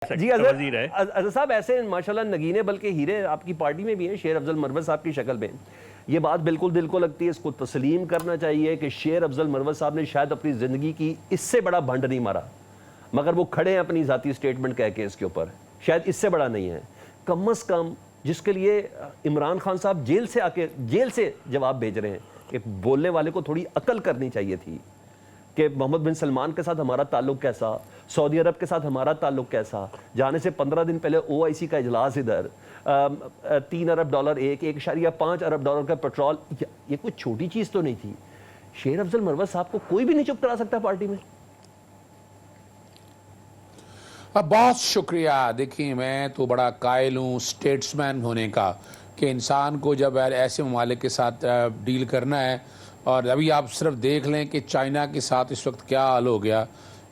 जी अजहर साहब, ऐसे माशाल्लाह नगीने बल्कि हीरे आपकी पार्टी में भी हैं, शेर अफजल मरवत साहब की शक्ल में। ये बात बिल्कुल दिल को लगती है, इसको तस्लीम करना चाहिए कि शेर अफजल मरवत साहब ने शायद अपनी ज़िंदगी की इससे बड़ा भंड नहीं मारा, मगर वो खड़े हैं अपनी ज़ाती स्टेटमेंट कह के इसके ऊपर, शायद इससे बड़ा नहीं है। कम अज़ कम जिसके लिए इमरान खान साहब जेल से जवाब भेज रहे हैं कि बोलने वाले को थोड़ी अकल करनी चाहिए थी कि मोहम्मद बिन सलमान के साथ हमारा ताल्लुक कैसा, सऊदी अरब के साथ हमारा ताल्लुक कैसा। जाने से 15 दिन पहले OIC का इजलास इधर, 3 अरब डॉलर, 1.5 अरब डॉलर का पेट्रोल, ये कोई छोटी चीज़ तो नहीं थी। शेर अफजल मरवत साहब को कोई भी नहीं चुप करा सकता पार्टी में। बहुत शुक्रिया। देखिए, मैं तो बड़ा कायल हूँ स्टेट्समैन होने का कि इंसान को जब ऐसे ममालिक के साथ डील करना है, और अभी आप सिर्फ देख लें कि चाइना के साथ इस वक्त क्या हाल हो गया।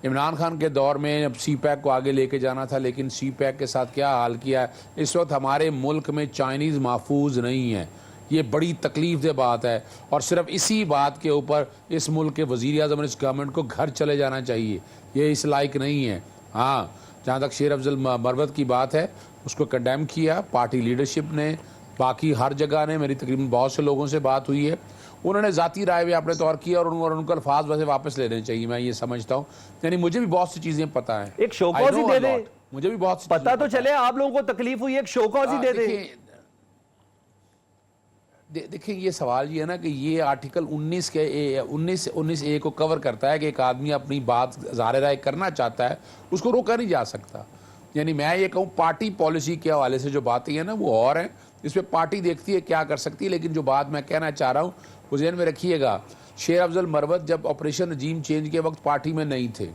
इमरान खान के दौर में अब CPEC को आगे लेके जाना था, लेकिन CPEC के साथ क्या हाल किया है। इस वक्त हमारे मुल्क में चाइनीज़ महफूज नहीं है, ये बड़ी तकलीफ दे बात है। और सिर्फ इसी बात के ऊपर इस मुल्क के वज़ीर आज़म और इस गवर्नमेंट को घर चले जाना चाहिए, ये इस लायक नहीं है। हाँ, जहाँ तक शेर अफजल मरवत की बात है, उसको कंडेम किया पार्टी लीडरशिप ने, बाकी हर जगह ने, मेरी तकरीबन बहुत से लोगों से बात हुई है, उन्होंने ज़ाती राय भी अपने तौर की और उनको अल्फाज वैसे वापस लेने चाहिए, मैं ये समझता हूँ। यानी मुझे भी बहुत सी चीज़ें पता हैं, एक शोकॉज ही दे दे, मुझे भी बहुत पता तो चले आप लोगों को तकलीफ हुई, एक शोकॉज ही दे दे। देखिए, ये सवाल ये है ना कि ये आर्टिकल 19A को कवर करता है कि एक आदमी अपनी बात ज़ाहिर राय करना चाहता है, उसको रोका नहीं जा सकता। यानी मैं ये कहूँ, पार्टी पॉलिसी के हवाले से जो बातें हैं ना वो और हैं, इस पर पार्टी देखती है क्या कर सकती है। लेकिन जो बात मैं कहना चाह रहा हूँ वो ज़हन में रखिएगा, शेर अफजल मरवत जब ऑपरेशन रजीम चेंज के वक्त पार्टी में नहीं थे,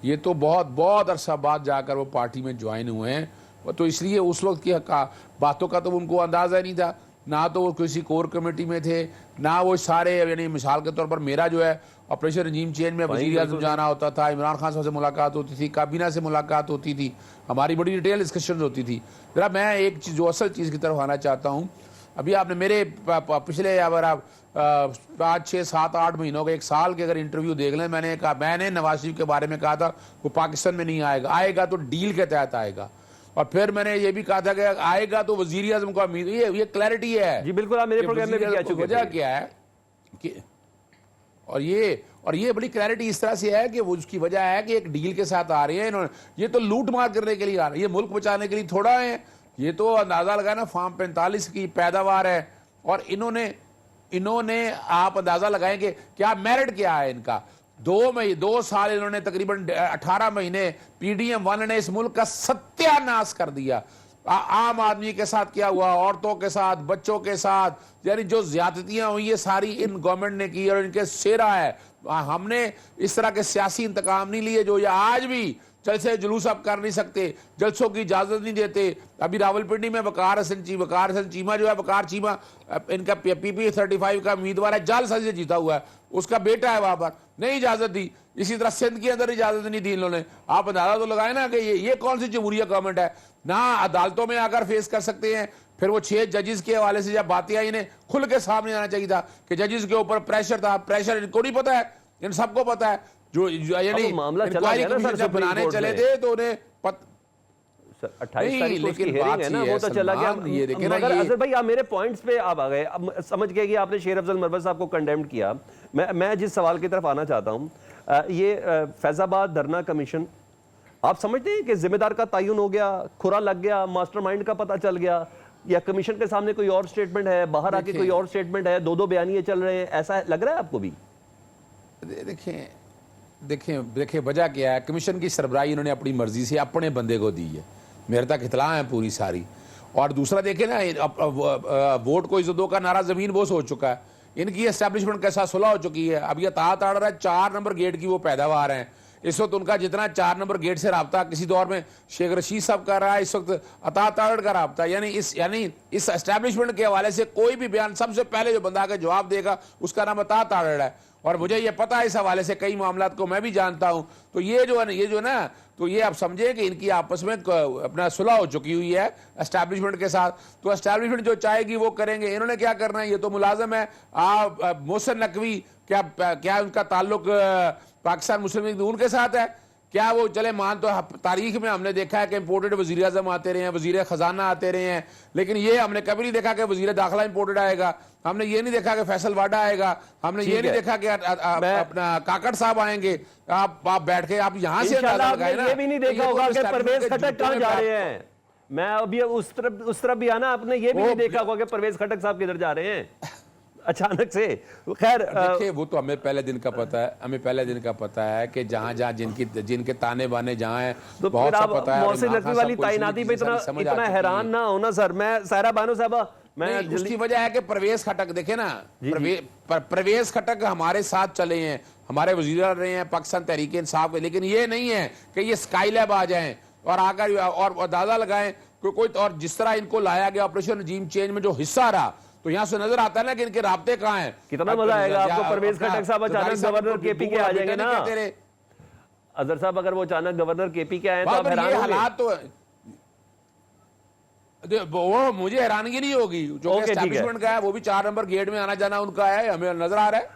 ये तो बहुत अरसा बाद जाकर वो पार्टी में ज्वाइन हुए हैं। तो इसलिए उस वक्त की बातों का तो उनको अंदाज़ा नहीं था, ना तो वो किसी कोर कमेटी में थे, ना वो सारे, यानी मिसाल के तौर पर मेरा जो है ऑपरेशन रजीम चेंज में वज़ीर आज़म जाना होता था, इमरान खान साहब से मुलाकात होती थी, काबीना से मुलाकात होती थी, हमारी बड़ी डिटेल डिस्कशन होती थी। ज़रा मैं एक चीज़, जो असल चीज़ की तरफ आना चाहता हूँ, अभी आपने मेरे पिछले अगर आप 5, 6, 7, 8 महीनों के, 1 साल के अगर इंटरव्यू देख लें, मैंने नवाज शरीफ के बारे में कहा था वो पाकिस्तान में नहीं आएगा, आएगा तो डील के तहत आएगा। और फिर मैंने ये भी कहा था कि आएगा तो वज़ीर आज़म को उम्मीद, ये क्लैरिटी है। जी बिल्कुल, आप मेरे प्रोग्राम में भी कह चुके थे। वजह क्या है कि और ये बड़ी क्लैरिटी इस तरह से है कि वो उसकी वजह है कि एक डील के साथ आ रहे हैं इन्होंने, ये तो लूट मार करने के लिए आ रहे हैं, ये मुल्क बचाने के लिए थोड़ा है। ये तो अंदाजा लगाया ना, फार्म 45 की पैदावार है, और इन्होंने आप अंदाजा लगाएंगे क्या मेरिट क्या है इनका। 2 साल इन्होंने तकरीबन 18 महीने PDM-1 ने इस मुल्क का सत्यानाश कर दिया। आम आदमी के साथ क्या हुआ, औरतों के साथ, बच्चों के साथ, यानी जो ज्यादतियां हुई ये सारी इन गवर्नमेंट ने की और इनके सेरा है। हमने इस तरह के सियासी इंतकाम नहीं लिए जो ये आज भी जलसे जुलूस अब कर नहीं सकते, जलसों की इजाजत नहीं देते। अभी रावलपिंडी में वकार हसन चीमा जो है, वकार चीमा इनका PP 35 का उम्मीदवार है, जालसा से जीता हुआ है, उसका बेटा है, वहां पर नहीं इजाजत दी। इसी तरह सिंध के अंदर इजाजत नहीं दी इन्होंने। आप अंदाजा तो लगाए ना कि ये कौन सी जमहूरियत गवर्नमेंट है। ना अदालतों में आकर फेस कर सकते हैं। फिर वो 6 जजेस के हवाले से जब बातें आई, इन्हें खुल के सामने आना चाहिए था कि जजेस के ऊपर प्रेशर था। प्रेशर इनको नहीं पता है, इन सबको पता है। जो यानी मामला चला गया ना सर, जब बनाने चले थे तो उन्हें 28 तारीख को उसकी हेयरिंग है ना, वो तो चला गया। मगर अजहर भाई, आप मेरे पॉइंट्स पे आप आ गए। अब समझ गए कि आपने शेर अफजल मरवत साहब को कंडेम किया। मैं जिस सवाल की तरफ आना चाहता हूँ, ये फैजाबाद धरना कमीशन, आप समझते हैं कि जिम्मेदार का तयन हो गया, खुरा लग गया, मास्टरमाइंड का पता चल गया, या कमीशन के सामने कोई और स्टेटमेंट है, बाहर आके कोई और स्टेटमेंट है, 2 बयानिए चल रहे हैं, ऐसा लग रहा है आपको भी? देखिए वजह क्या है, कमीशन की सरबराही इन्होंने अपनी मर्जी से अपने बंदे को दी है, मेरे तक इतला है पूरी सारी। और दूसरा देखें ना, वोट को इज्जतों का नारा ज़मीन बोस हो चुका है, इनकी एस्टैब्लिशमेंट के साथ सुलह हो चुकी है। अब ये ताड़ रहा है, 4 नंबर गेट की वो पैदावार है इस वक्त। उनका जितना 4 नंबर गेट से रब्ता किसी दौर में शेख रशीद साहब कर रहा है, इस वक्त अता ताड़ का रब्ता। यानी इस एस्टैब्लिशमेंट के हवाले से कोई भी बयान सबसे पहले जो बंदा आकर जवाब देगा उसका नाम अता ताड़ है। और मुझे ये पता है, इस हवाले से कई मामलात को मैं भी जानता हूं। तो ये जो ना, तो ये आप समझे कि इनकी आपस में अपना सुलह हो चुकी हुई है एस्टैब्लिशमेंट के साथ। तो एस्टैब्लिशमेंट जो चाहेगी वो करेंगे, इन्होंने क्या करना है, ये तो मुलाजम है। मोहसिन नकवी क्या उनका ताल्लुक पाकिस्तान मुस्लिम लीग उनके साथ है? क्या वो चले मान तो तारीख में हमने देखा है कि इंपोर्टेड वजीर आजम आते रहे हैं, वजीर खजाना आते रहे हैं, लेकिन ये हमने कभी नहीं देखा कि वजीर दाखिला इंपोर्टेड आएगा, हमने ये नहीं देखा कि फैसल वाडा आएगा, हमने ये नहीं देखा कि अपना काकड़ साहब आएंगे। आप बैठ के आप यहां से इंशाल्लाह आपने ये भी नहीं देखा होगा कि परवेज खटक कहां जा रहे हैं। मैं अभी उस तरफ भी आना, आपने ये भी नहीं देखा होगा कि परवेज खटक साहब किधर जा रहे हैं अचानक से। खैर देखिए वो तो हमें पहले दिन का पता है, हमें पहले दिन का पता है कि जहां जहां जिनके ताने बाने जहां हैं, तो बहुत सा पता है। मोहसिन नकवी वाली तैनाती पे इतना हैरान ना होना सर। मैं सायरा बानो साहबा, मैं उसकी वजह है कि परवेज खटक देखे ना, परवेज खटक हमारे साथ चले हैं, हमारे वजीर रहे हैं पाकिस्तान तहरीक इंसाफ के, लेकिन ये नहीं है कि ये स्काई लैब आ जाएं और आकर और अंदाजा लगाएं कोई। और जिस तरह इनको लाया गया ऑपरेशन रजीम चेंज में जो हिस्सा रहा, तो यहां से नजर आता है ना कि इनके राब्ते कहां हैं। कितना मजा आएगा आपको परवेज खटक साहब अचानक गवर्नर केपी के आ जाएंगे ना। अजहर साहब अगर वो अचानक गवर्नर केपी के आए तो आप हैरान होंगे। हालात तो वो मुझे हैरानगी नहीं होगी, जो एस्टैब्लिशमेंट का है वो भी 4 नंबर गेट में आना जाना उनका है, हमें नजर आ रहा है।